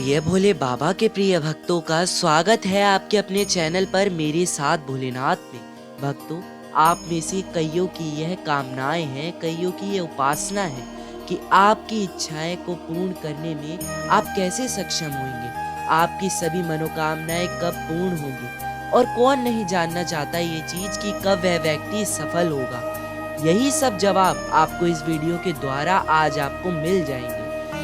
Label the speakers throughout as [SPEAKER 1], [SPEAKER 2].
[SPEAKER 1] प्रिय भोले बाबा के प्रिय भक्तों का स्वागत है आपके अपने चैनल पर मेरे साथ भोलेनाथ में। भक्तों, आप में से कईयों की यह कामनाएं हैं, कईयों की यह उपासना है कि आपकी इच्छाएं को पूर्ण करने में आप कैसे सक्षम होंगे, आपकी सभी मनोकामनाएं कब पूर्ण होंगी और कौन नहीं जानना चाहता ये चीज कि कब वह व्यक्ति सफल होगा। यही सब जवाब आपको इस वीडियो के द्वारा आज आपको मिल जाएंगे।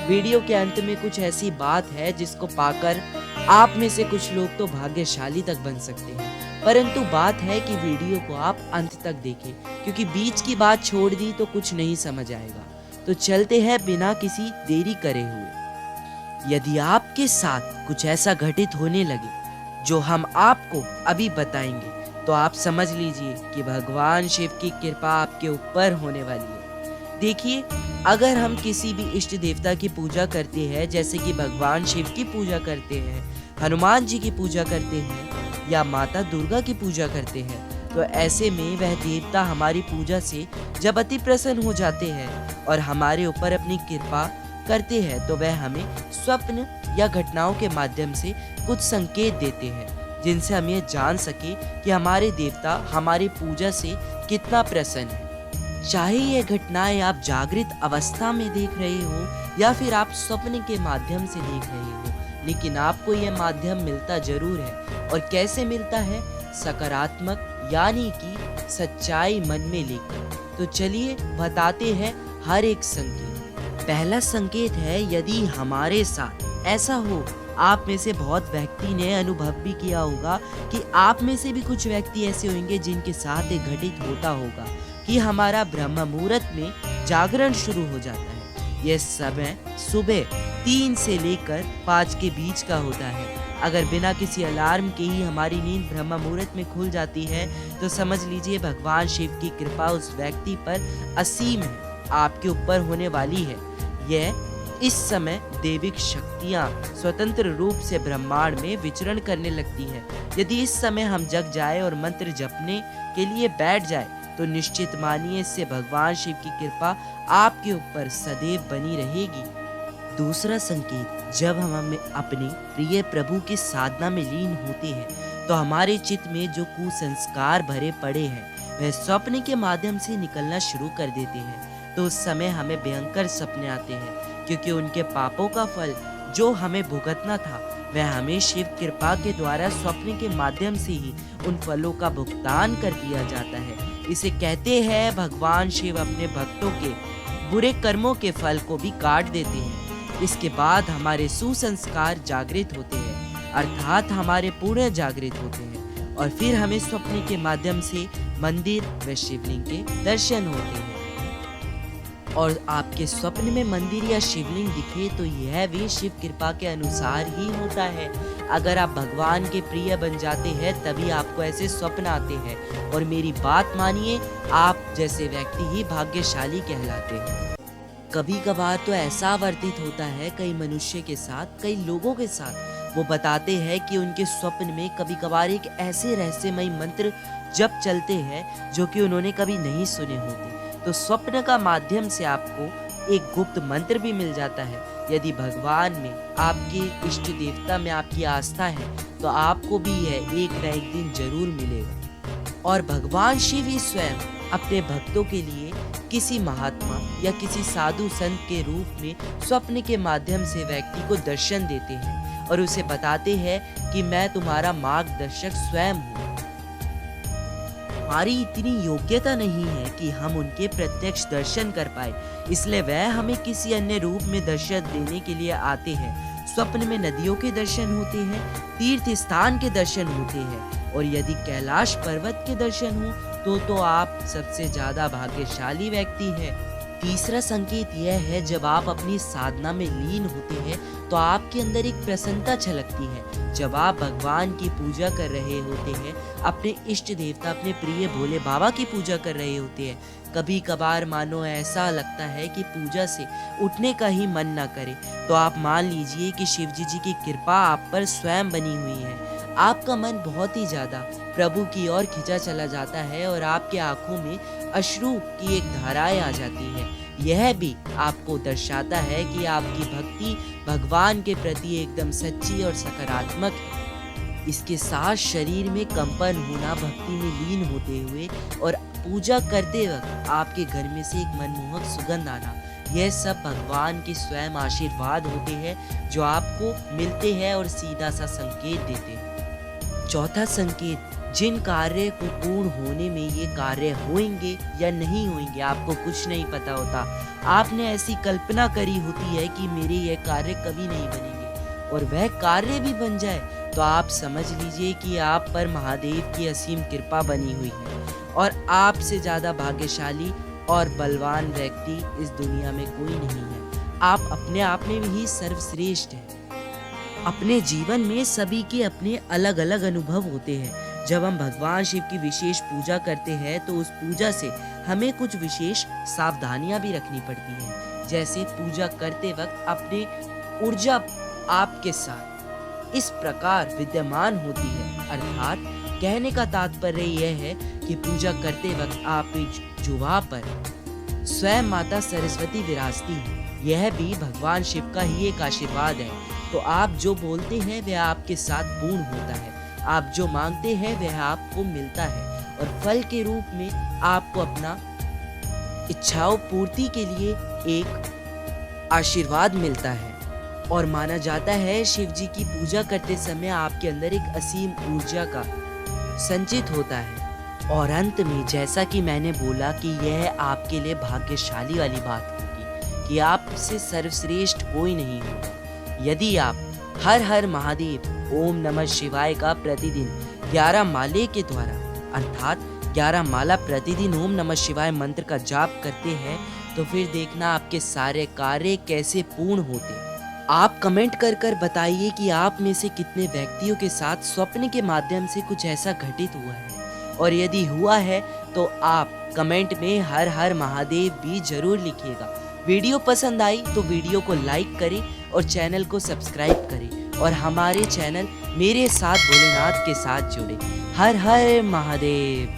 [SPEAKER 1] वीडियो के अंत में कुछ ऐसी बात है जिसको पाकर आप में से कुछ लोग तो भाग्यशाली तक बन सकते हैं, परंतु बात है कि वीडियो को आप अंत तक देखें, क्योंकि बीच की बात छोड़ दी तो कुछ नहीं समझ आएगा। तो चलते हैं बिना किसी देरी करे हुए। यदि आपके साथ कुछ ऐसा घटित होने लगे जो हम आपको अभी बताएंगे, तो आप समझ लीजिए कि भगवान शिव की कृपा आपके ऊपर होने वाली है। देखिए, अगर हम किसी भी इष्ट देवता की पूजा करते हैं, जैसे कि भगवान शिव की पूजा करते हैं, हनुमान जी की पूजा करते हैं या माता दुर्गा की पूजा करते हैं, तो ऐसे में वह देवता हमारी पूजा से जब अति प्रसन्न हो जाते हैं और हमारे ऊपर अपनी कृपा करते हैं, तो वह हमें स्वप्न या घटनाओं के माध्यम से कुछ संकेत देते हैं, जिनसे हम ये जान सके कि हमारे देवता हमारी पूजा से कितना प्रसन्न है। चाहे ये घटनाएं आप जागृत अवस्था में देख रहे हो या फिर आप स्वप्न के माध्यम से देख रहे हो, लेकिन आपको यह माध्यम मिलता जरूर है। और कैसे मिलता है? सकारात्मक, यानी कि सच्चाई मन में लेकर। तो चलिए बताते हैं हर एक संकेत। पहला संकेत है, यदि हमारे साथ ऐसा हो, आप में से बहुत व्यक्ति ने अनुभव भी किया होगा कि आप में से भी कुछ व्यक्ति ऐसे होंगे जिनके साथ ये घटित होता होगा कि हमारा ब्रह्म मुहूर्त में जागरण शुरू हो जाता है। यह समय सुबह 3 से लेकर 5 के बीच का होता है। अगर बिना किसी अलार्म के ही हमारी नींद ब्रह्म मुहूर्त में खुल जाती है, तो समझ लीजिए भगवान शिव की कृपा उस व्यक्ति पर असीम है, आपके ऊपर होने वाली है। यह इस समय दैविक शक्तियां स्वतंत्र रूप से ब्रह्मांड में विचरण करने लगती है। यदि इस समय हम जग जाए और मंत्र जपने के लिए बैठ जाए, तो निश्चित मानिए इससे भगवान शिव की कृपा आपके ऊपर सदैव बनी रहेगी। दूसरा संकेत, जब हम अपने प्रिय प्रभु की साधना में लीन होते हैं, तो हमारे चित्त में जो कुसंस्कार भरे पड़े हैं वह स्वप्न के माध्यम से निकलना शुरू कर देते हैं। तो उस समय हमें भयंकर सपने आते हैं, क्योंकि उनके पापों का फल जो हमें भुगतना था, वह हमें शिव कृपा के द्वारा स्वप्न के माध्यम से ही उन फलों का भुगतान कर दिया जाता है। इसे कहते हैं भगवान शिव अपने भक्तों के बुरे कर्मों के फल को भी काट देते हैं। इसके बाद हमारे सुसंस्कार जागृत होते हैं, अर्थात हमारे पुण्य जागृत होते हैं, और फिर हमें स्वप्न के माध्यम से मंदिर व शिवलिंग के दर्शन होते हैं। और आपके स्वप्न में मंदिर या शिवलिंग दिखे, तो यह भी शिव कृपा के अनुसार ही होता है। अगर आप भगवान के प्रिय बन जाते हैं, तभी आपको ऐसे स्वप्न आते हैं। और मेरी बात मानिए, आप जैसे व्यक्ति ही भाग्यशाली कहलाते हैं। कभी कभार तो ऐसा वर्तित होता है कई मनुष्य के साथ, कई लोगों के साथ। वो बताते हैं कि उनके स्वप्न में कभी कभार एक ऐसे रहस्यमय मंत्र जप चलते हैं जो कि उन्होंने कभी नहीं सुने होते। तो स्वप्न का माध्यम से आपको एक गुप्त मंत्र भी मिल जाता है। यदि भगवान में, आपके इष्ट देवता में आपकी आस्था है, तो आपको भी यह एक न एक दिन जरूर मिलेगा। और भगवान शिव ही स्वयं अपने भक्तों के लिए किसी महात्मा या किसी साधु संत के रूप में स्वप्न के माध्यम से व्यक्ति को दर्शन देते हैं और उसे बताते हैं कि मैं तुम्हारा मार्गदर्शक स्वयं हूँ। हमारी इतनी योग्यता नहीं है कि हम उनके प्रत्यक्ष दर्शन कर पाए, इसलिए वह हमें किसी अन्य रूप में दर्शन देने के लिए आते हैं। स्वप्न में नदियों के दर्शन होते हैं, तीर्थ स्थान के दर्शन होते हैं, और यदि कैलाश पर्वत के दर्शन हो तो आप सबसे ज्यादा भाग्यशाली व्यक्ति हैं। तीसरा संकेत यह है, जब आप अपनी साधना में लीन होते हैं, तो आपके अंदर एक प्रसन्नता छलकती है। जब आप भगवान की पूजा कर रहे होते हैं, अपने इष्ट देवता, अपने प्रिय भोले बाबा की पूजा कर रहे होते हैं, कभी कभार मानो ऐसा लगता है कि पूजा से उठने का ही मन ना करे, तो आप मान लीजिए कि शिव जी की कृपा आप पर स्वयं बनी हुई है। आपका मन बहुत ही ज्यादा प्रभु की ओर खिंचा चला जाता है और आपके आंखों में अश्रु की एक धाराएं आ जाती है। यह भी आपको दर्शाता है कि आपकी भक्ति भगवान के प्रति एकदम सच्ची और सकारात्मक है। इसके साथ शरीर में कंपन होना, भक्ति में लीन होते हुए और पूजा करते वक्त आपके घर में से एक मनमोहक सुगंध आना, यह सब भगवान के स्वयं आशीर्वाद होते हैं जो आपको मिलते हैं और सीधा सा संकेत देते हैं। चौथा संकेत, जिन कार्य को पूर्ण होने में ये कार्य होंगे या नहीं होंगे आपको कुछ नहीं पता होता। आपने ऐसी कल्पना करी होती है कि मेरे यह कार्य कभी नहीं बनेंगे और वह कार्य भी बन जाए तो आप समझ लीजिए कि आप पर महादेव की असीम कृपा बनी हुई है और आपसे ज़्यादा भाग्यशाली और बलवान व्यक्ति इस दुनिया में कोई नहीं है। आप अपने आप में ही सर्वश्रेष्ठ हैं। अपने जीवन में सभी के अपने अलग अलग अनुभव होते हैं। जब हम भगवान शिव की विशेष पूजा करते हैं तो उस पूजा से हमें कुछ विशेष सावधानियां भी रखनी पड़ती हैं। जैसे पूजा करते वक्त अपनी ऊर्जा आपके साथ इस प्रकार विद्यमान होती है, अर्थात कहने का तात्पर्य यह है कि पूजा करते वक्त आपकी जुबां पर स्वयं माता सरस्वती विराजती है। यह भी भगवान शिव का ही एक आशीर्वाद है। तो आप जो बोलते हैं वह आपके साथ पूर्ण होता है। आप जो मांगते हैं वह आपको मिलता है और फल के रूप में आपको अपना इच्छाओं पूर्ति के लिए एक आशीर्वाद मिलता है। और माना जाता है शिव जी की पूजा करते समय आपके अंदर एक असीम ऊर्जा का संचित होता है। और अंत में जैसा कि मैंने बोला कि यह आपके लिए भाग्यशाली वाली बात होगी कि आपसे सर्वश्रेष्ठ कोई नहीं होगा। यदि आप हर हर महादेव ओम नमः शिवाय का प्रतिदिन 11 माले के द्वारा अर्थात 11 माला प्रतिदिन ओम नमः शिवाय मंत्र का जाप करते हैं तो फिर देखना आपके सारे कार्य कैसे पूर्ण होते। आप कमेंट कर कर बताइए कि आप में से कितने व्यक्तियों के साथ स्वप्न के माध्यम से कुछ ऐसा घटित हुआ है, और यदि हुआ है तो आप कमेंट में हर हर महादेव भी जरूर लिखिएगा। वीडियो पसंद आई तो वीडियो को लाइक करें और चैनल को सब्सक्राइब करें और हमारे चैनल मेरे साथ भोलेनाथ के साथ जुड़े। हर हर महादेव।